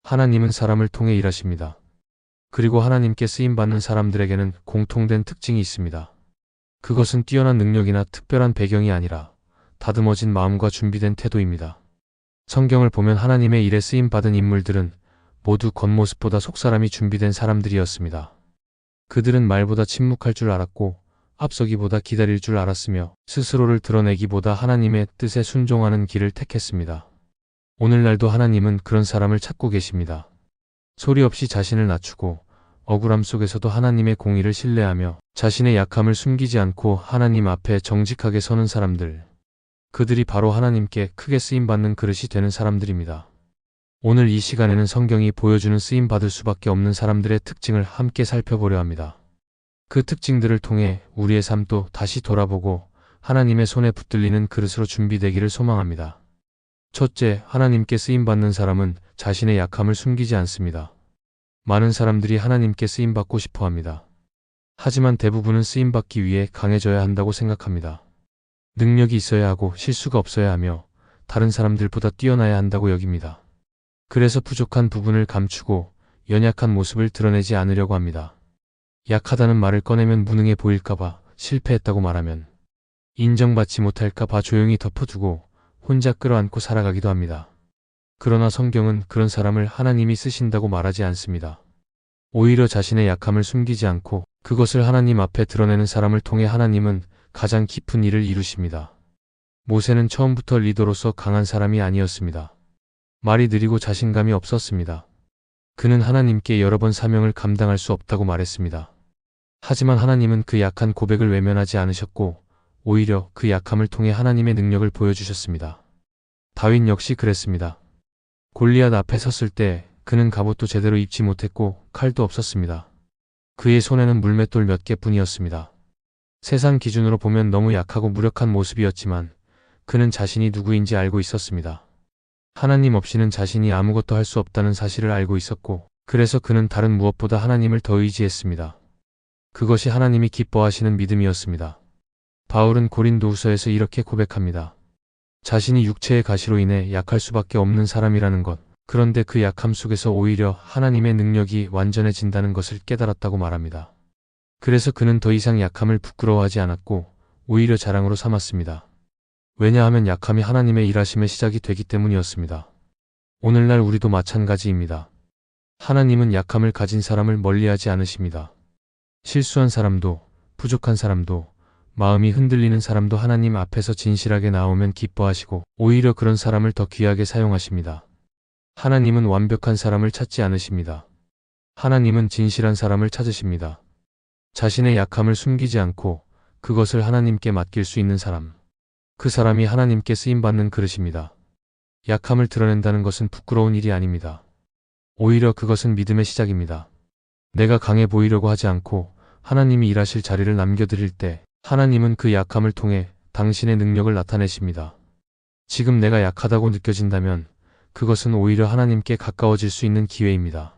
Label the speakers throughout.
Speaker 1: 하나님은 사람을 통해 일하십니다. 그리고 하나님께 쓰임받는 사람들에게는 공통된 특징이 있습니다. 그것은 뛰어난 능력이나 특별한 배경이 아니라 다듬어진 마음과 준비된 태도입니다. 성경을 보면 하나님의 일에 쓰임받은 인물들은 모두 겉모습보다 속사람이 준비된 사람들이었습니다. 그들은 말보다 침묵할 줄 알았고 앞서기보다 기다릴 줄 알았으며 스스로를 드러내기보다 하나님의 뜻에 순종하는 길을 택했습니다. 오늘날도 하나님은 그런 사람을 찾고 계십니다. 소리 없이 자신을 낮추고 억울함 속에서도 하나님의 공의를 신뢰하며 자신의 약함을 숨기지 않고 하나님 앞에 정직하게 서는 사람들. 그들이 바로 하나님께 크게 쓰임받는 그릇이 되는 사람들입니다. 오늘 이 시간에는 성경이 보여주는 쓰임받을 수밖에 없는 사람들의 특징을 함께 살펴보려 합니다. 그 특징들을 통해 우리의 삶도 다시 돌아보고 하나님의 손에 붙들리는 그릇으로 준비되기를 소망합니다. 첫째, 하나님께 쓰임받는 사람은 자신의 약함을 숨기지 않습니다. 많은 사람들이 하나님께 쓰임받고 싶어 합니다. 하지만 대부분은 쓰임받기 위해 강해져야 한다고 생각합니다. 능력이 있어야 하고 실수가 없어야 하며 다른 사람들보다 뛰어나야 한다고 여깁니다. 그래서 부족한 부분을 감추고 연약한 모습을 드러내지 않으려고 합니다. 약하다는 말을 꺼내면 무능해 보일까봐, 실패했다고 말하면 인정받지 못할까봐 조용히 덮어두고 혼자 끌어안고 살아가기도 합니다. 그러나 성경은 그런 사람을 하나님이 쓰신다고 말하지 않습니다. 오히려 자신의 약함을 숨기지 않고 그것을 하나님 앞에 드러내는 사람을 통해 하나님은 가장 깊은 일을 이루십니다. 모세는 처음부터 리더로서 강한 사람이 아니었습니다. 말이 느리고 자신감이 없었습니다. 그는 하나님께 여러 번 사명을 감당할 수 없다고 말했습니다. 하지만 하나님은 그 약한 고백을 외면하지 않으셨고 오히려 그 약함을 통해 하나님의 능력을 보여주셨습니다. 다윗 역시 그랬습니다. 골리앗 앞에 섰을 때 그는 갑옷도 제대로 입지 못했고 칼도 없었습니다. 그의 손에는 물맷돌 몇 개뿐이었습니다. 세상 기준으로 보면 너무 약하고 무력한 모습이었지만 그는 자신이 누구인지 알고 있었습니다. 하나님 없이는 자신이 아무것도 할 수 없다는 사실을 알고 있었고 그래서 그는 다른 무엇보다 하나님을 더 의지했습니다. 그것이 하나님이 기뻐하시는 믿음이었습니다. 바울은 고린도후서에서 이렇게 고백합니다. 자신이 육체의 가시로 인해 약할 수밖에 없는 사람이라는 것, 그런데 그 약함 속에서 오히려 하나님의 능력이 완전해진다는 것을 깨달았다고 말합니다. 그래서 그는 더 이상 약함을 부끄러워하지 않았고 오히려 자랑으로 삼았습니다. 왜냐하면 약함이 하나님의 일하심의 시작이 되기 때문이었습니다. 오늘날 우리도 마찬가지입니다. 하나님은 약함을 가진 사람을 멀리하지 않으십니다. 실수한 사람도, 부족한 사람도, 마음이 흔들리는 사람도 하나님 앞에서 진실하게 나오면 기뻐하시고 오히려 그런 사람을 더 귀하게 사용하십니다. 하나님은 완벽한 사람을 찾지 않으십니다. 하나님은 진실한 사람을 찾으십니다. 자신의 약함을 숨기지 않고 그것을 하나님께 맡길 수 있는 사람. 그 사람이 하나님께 쓰임받는 그릇입니다. 약함을 드러낸다는 것은 부끄러운 일이 아닙니다. 오히려 그것은 믿음의 시작입니다. 내가 강해 보이려고 하지 않고 하나님이 일하실 자리를 남겨드릴 때 하나님은 그 약함을 통해 당신의 능력을 나타내십니다. 지금 내가 약하다고 느껴진다면 그것은 오히려 하나님께 가까워질 수 있는 기회입니다.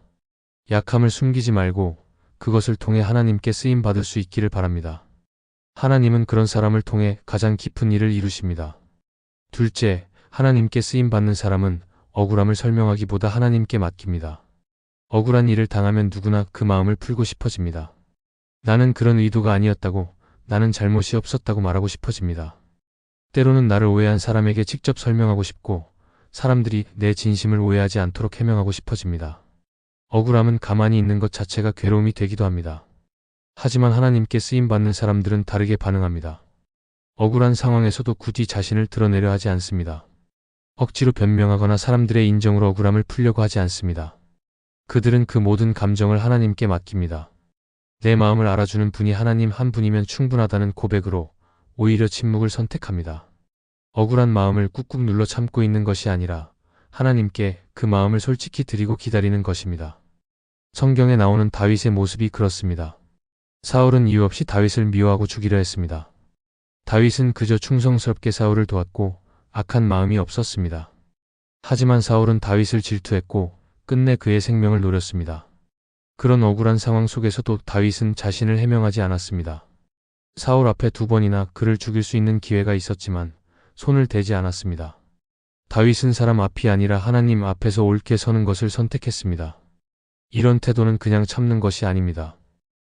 Speaker 1: 약함을 숨기지 말고 그것을 통해 하나님께 쓰임받을 수 있기를 바랍니다. 하나님은 그런 사람을 통해 가장 깊은 일을 이루십니다. 둘째, 하나님께 쓰임받는 사람은 억울함을 설명하기보다 하나님께 맡깁니다. 억울한 일을 당하면 누구나 그 마음을 풀고 싶어집니다. 나는 그런 의도가 아니었다고, 나는 잘못이 없었다고 말하고 싶어집니다. 때로는 나를 오해한 사람에게 직접 설명하고 싶고 사람들이 내 진심을 오해하지 않도록 해명하고 싶어집니다. 억울함은 가만히 있는 것 자체가 괴로움이 되기도 합니다. 하지만 하나님께 쓰임받는 사람들은 다르게 반응합니다. 억울한 상황에서도 굳이 자신을 드러내려 하지 않습니다. 억지로 변명하거나 사람들의 인정으로 억울함을 풀려고 하지 않습니다. 그들은 그 모든 감정을 하나님께 맡깁니다. 내 마음을 알아주는 분이 하나님 한 분이면 충분하다는 고백으로 오히려 침묵을 선택합니다. 억울한 마음을 꾹꾹 눌러 참고 있는 것이 아니라 하나님께 그 마음을 솔직히 드리고 기다리는 것입니다. 성경에 나오는 다윗의 모습이 그렇습니다. 사울은 이유 없이 다윗을 미워하고 죽이려 했습니다. 다윗은 그저 충성스럽게 사울을 도왔고 악한 마음이 없었습니다. 하지만 사울은 다윗을 질투했고 끝내 그의 생명을 노렸습니다. 그런 억울한 상황 속에서도 다윗은 자신을 해명하지 않았습니다. 사울 앞에 2번이나 그를 죽일 수 있는 기회가 있었지만 손을 대지 않았습니다. 다윗은 사람 앞이 아니라 하나님 앞에서 옳게 서는 것을 선택했습니다. 이런 태도는 그냥 참는 것이 아닙니다.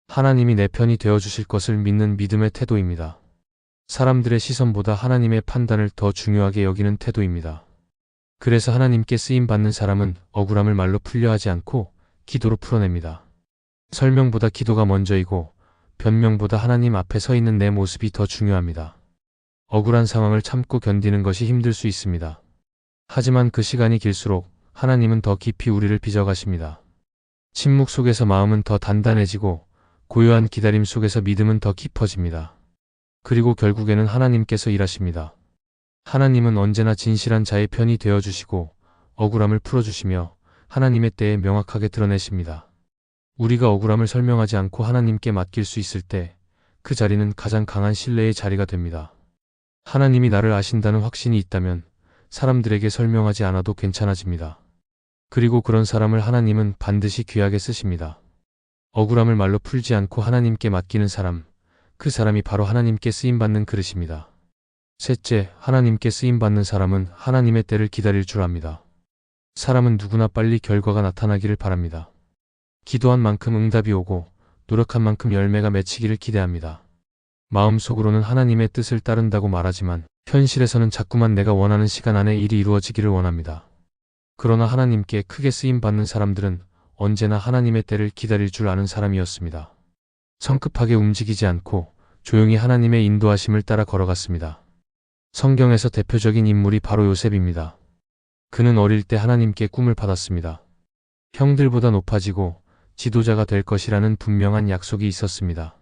Speaker 1: 하나님이 내 편이 되어주실 것을 믿는 믿음의 태도입니다. 사람들의 시선보다 하나님의 판단을 더 중요하게 여기는 태도입니다. 그래서 하나님께 쓰임받는 사람은 억울함을 말로 풀려하지 않고 기도로 풀어냅니다. 설명보다 기도가 먼저이고 변명보다 하나님 앞에 서 있는 내 모습이 더 중요합니다. 억울한 상황을 참고 견디는 것이 힘들 수 있습니다. 하지만 그 시간이 길수록 하나님은 더 깊이 우리를 빚어가십니다. 침묵 속에서 마음은 더 단단해지고 고요한 기다림 속에서 믿음은 더 깊어집니다. 그리고 결국에는 하나님께서 일하십니다. 하나님은 언제나 진실한 자의 편이 되어주시고 억울함을 풀어주시며 하나님의 때에 명확하게 드러내십니다. 우리가 억울함을 설명하지 않고 하나님께 맡길 수 있을 때 그 자리는 가장 강한 신뢰의 자리가 됩니다. 하나님이 나를 아신다는 확신이 있다면 사람들에게 설명하지 않아도 괜찮아집니다. 그리고 그런 사람을 하나님은 반드시 귀하게 쓰십니다. 억울함을 말로 풀지 않고 하나님께 맡기는 사람, 그 사람이 바로 하나님께 쓰임받는 그릇입니다. 셋째, 하나님께 쓰임받는 사람은 하나님의 때를 기다릴 줄 압니다. 사람은 누구나 빨리 결과가 나타나기를 바랍니다. 기도한 만큼 응답이 오고 노력한 만큼 열매가 맺히기를 기대합니다. 마음속으로는 하나님의 뜻을 따른다고 말하지만 현실에서는 자꾸만 내가 원하는 시간 안에 일이 이루어지기를 원합니다. 그러나 하나님께 크게 쓰임받는 사람들은 언제나 하나님의 때를 기다릴 줄 아는 사람이었습니다. 성급하게 움직이지 않고 조용히 하나님의 인도하심을 따라 걸어갔습니다. 성경에서 대표적인 인물이 바로 요셉입니다. 그는 어릴 때 하나님께 꿈을 받았습니다. 형들보다 높아지고 지도자가 될 것이라는 분명한 약속이 있었습니다.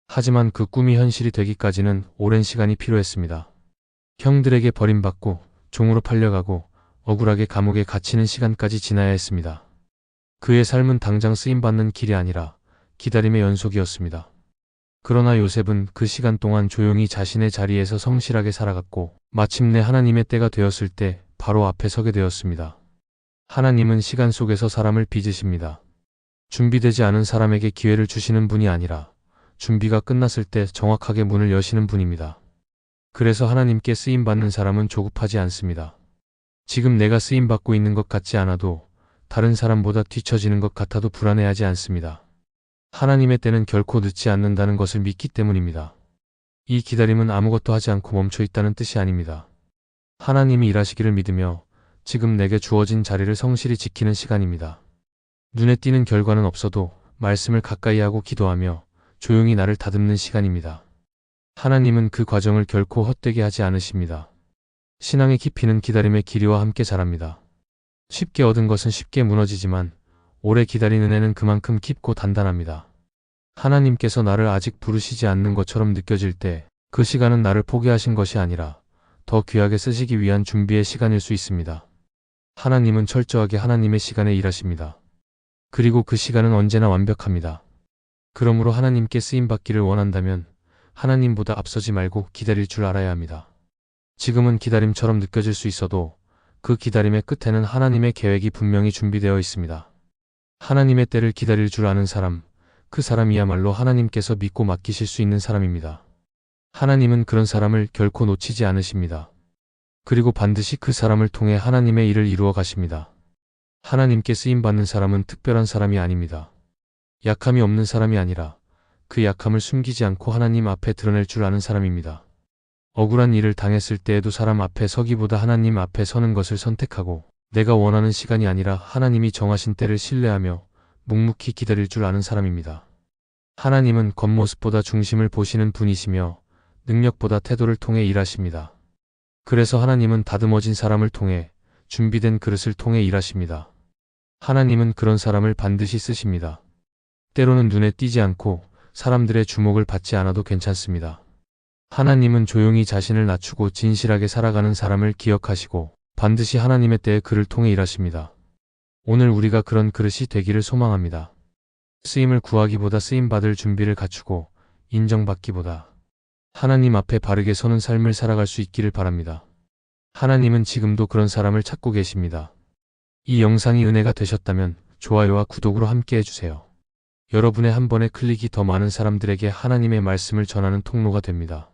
Speaker 1: 하지만 그 꿈이 현실이 되기까지는 오랜 시간이 필요했습니다. 형들에게 버림받고 종으로 팔려가고 억울하게 감옥에 갇히는 시간까지 지나야 했습니다. 그의 삶은 당장 쓰임받는 길이 아니라 기다림의 연속이었습니다. 그러나 요셉은 그 시간 동안 조용히 자신의 자리에서 성실하게 살아갔고 마침내 하나님의 때가 되었을 때 바로 앞에 서게 되었습니다. 하나님은 시간 속에서 사람을 빚으십니다. 준비되지 않은 사람에게 기회를 주시는 분이 아니라 준비가 끝났을 때 정확하게 문을 여시는 분입니다. 그래서 하나님께 쓰임받는 사람은 조급하지 않습니다. 지금 내가 쓰임받고 있는 것 같지 않아도 다른 사람보다 뒤처지는 것 같아도 불안해하지 않습니다. 하나님의 때는 결코 늦지 않는다는 것을 믿기 때문입니다. 이 기다림은 아무것도 하지 않고 멈춰 있다는 뜻이 아닙니다. 하나님이 일하시기를 믿으며 지금 내게 주어진 자리를 성실히 지키는 시간입니다. 눈에 띄는 결과는 없어도 말씀을 가까이 하고 기도하며 조용히 나를 다듬는 시간입니다. 하나님은 그 과정을 결코 헛되게 하지 않으십니다. 신앙의 깊이는 기다림의 길이와 함께 자랍니다. 쉽게 얻은 것은 쉽게 무너지지만 오래 기다리는 애는 그만큼 깊고 단단합니다. 하나님께서 나를 아직 부르시지 않는 것처럼 느껴질 때 그 시간은 나를 포기하신 것이 아니라 더 귀하게 쓰시기 위한 준비의 시간일 수 있습니다. 하나님은 철저하게 하나님의 시간에 일하십니다. 그리고 그 시간은 언제나 완벽합니다. 그러므로 하나님께 쓰임받기를 원한다면 하나님보다 앞서지 말고 기다릴 줄 알아야 합니다. 지금은 기다림처럼 느껴질 수 있어도 그 기다림의 끝에는 하나님의 계획이 분명히 준비되어 있습니다. 하나님의 때를 기다릴 줄 아는 사람, 그 사람이야말로 하나님께서 믿고 맡기실 수 있는 사람입니다. 하나님은 그런 사람을 결코 놓치지 않으십니다. 그리고 반드시 그 사람을 통해 하나님의 일을 이루어 가십니다. 하나님께 쓰임받는 사람은 특별한 사람이 아닙니다. 약함이 없는 사람이 아니라 그 약함을 숨기지 않고 하나님 앞에 드러낼 줄 아는 사람입니다. 억울한 일을 당했을 때에도 사람 앞에 서기보다 하나님 앞에 서는 것을 선택하고 내가 원하는 시간이 아니라 하나님이 정하신 때를 신뢰하며 묵묵히 기다릴 줄 아는 사람입니다. 하나님은 겉모습보다 중심을 보시는 분이시며 능력보다 태도를 통해 일하십니다. 그래서 하나님은 다듬어진 사람을 통해 준비된 그릇을 통해 일하십니다. 하나님은 그런 사람을 반드시 쓰십니다. 때로는 눈에 띄지 않고 사람들의 주목을 받지 않아도 괜찮습니다. 하나님은 조용히 자신을 낮추고 진실하게 살아가는 사람을 기억하시고 반드시 하나님의 때에 그를 통해 일하십니다. 오늘 우리가 그런 그릇이 되기를 소망합니다. 쓰임을 구하기보다 쓰임받을 준비를 갖추고 인정받기보다 하나님 앞에 바르게 서는 삶을 살아갈 수 있기를 바랍니다. 하나님은 지금도 그런 사람을 찾고 계십니다. 이 영상이 은혜가 되셨다면 좋아요와 구독으로 함께 해주세요. 여러분의 한 번의 클릭이 더 많은 사람들에게 하나님의 말씀을 전하는 통로가 됩니다.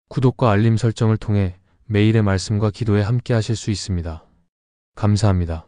Speaker 1: 구독과 알림 설정을 통해 매일의 말씀과 기도에 함께 하실 수 있습니다. 감사합니다.